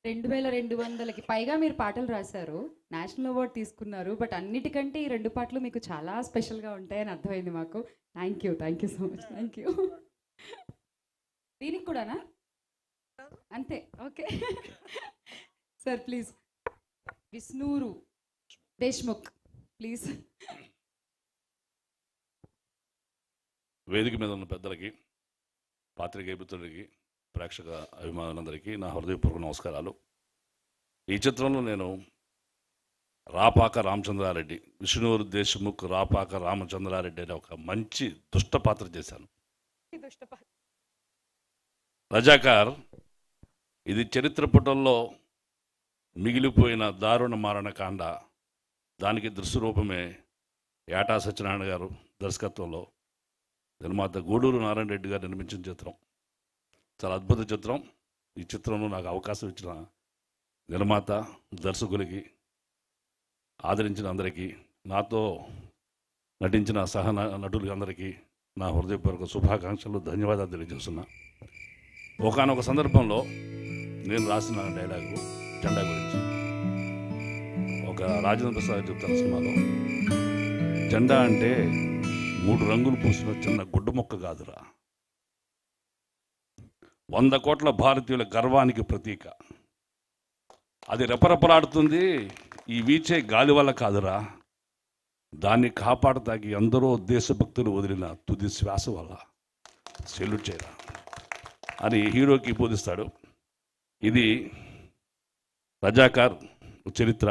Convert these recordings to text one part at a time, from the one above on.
2200కి పైగా మీరు పాటలు రాశారు, నేషనల్ అవార్డ్ తీసుకున్నారు. బట్ అన్నిటికంటే ఈ 2 పాటలు మీకు చాలా స్పెషల్‌గా ఉంటాయని అర్థమైంది మాకు. Thank you so much. Thank you. దీనికి కూడానా? అంతే. Okay. Sir please. Visnur Deshmukh please. వేదిక మీద ఉన్న పెద్దలకి, పాత్రికేయ మిత్రులకి, ప్రేక్షక అభిమానులందరికీ నా హృదయపూర్వక నమస్కారాలు. ఈ చిత్రంలో నేను రాపాక రామచంద్రారెడ్డి, విష్ణూరు దేశ్ముఖ్ రాపాక రామచంద్రారెడ్డి అనే ఒక మంచి దుష్ట పాత్ర చేశాను. రజాకార్ ఇది చరిత్ర పుటల్లో మిగిలిపోయిన దారుణ మారణకాండ. దానికి దృశ్య రూపమే ఏటా సత్యనారాయణ గారు దర్శకత్వంలో నిర్మాత గూడూరు నారాయణ రెడ్డి గారు నిర్మించిన చిత్రం. చాలా అద్భుత చిత్రం. ఈ చిత్రంలో నాకు అవకాశం ఇచ్చిన నిర్మాత, దర్శకులకి, ఆదరించిన అందరికీ, నాతో నటించిన నటులకి అందరికీ నా హృదయపూర్వక శుభాకాంక్షలు, ధన్యవాదాలు తెలియజేస్తున్నా. ఒకానొక సందర్భంలో నేను రాసిన డైలాగు జెండా గురించి. ఒక రాజేంద్ర ప్రసాద్ చెప్తాను సినిమాలో, జెండా అంటే 3 రంగులు పూసిన చిన్న గుడ్డ మొక్క కాదురా, 100 కోట్ల భారతీయుల గర్వానికి ప్రతీక. అది రెపరెపలాడుతుంది ఈ వీచే గాలి వల్ల కాదురా, దాన్ని కాపాడతాకి ఎందరో దేశభక్తులు వదిలిన తుది శ్వాస వల్ల. సెల్యూట్ చేయరా అని హీరోకి బోధిస్తాడు. ఇది రజాకార్ చరిత్ర,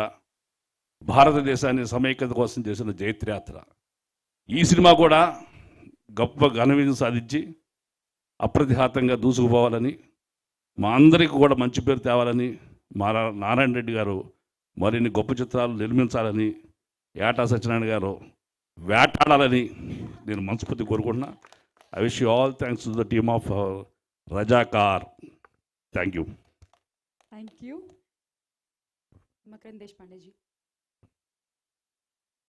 భారతదేశాన్ని సమైక్యత కోసం చేసిన జైత్రయాత్ర. ఈ సినిమా కూడా గొప్ప ఘన విజయం సాధించి అప్రతిహాతంగా దూసుకుపోవాలని, మా అందరికీ కూడా మంచి పేరు తేవాలని, మా నారాయణ రెడ్డి గారు మరిన్ని గొప్ప చిత్రాలు నిర్మించాలని, ఏటా సత్యనారాయణ గారు వేటాడాలని నేను మనస్ఫూర్తి కోరుకుంటున్నా. I wish you all thanks to the team of Razakar. Thank you. Thank you. Makarand Deshpande G.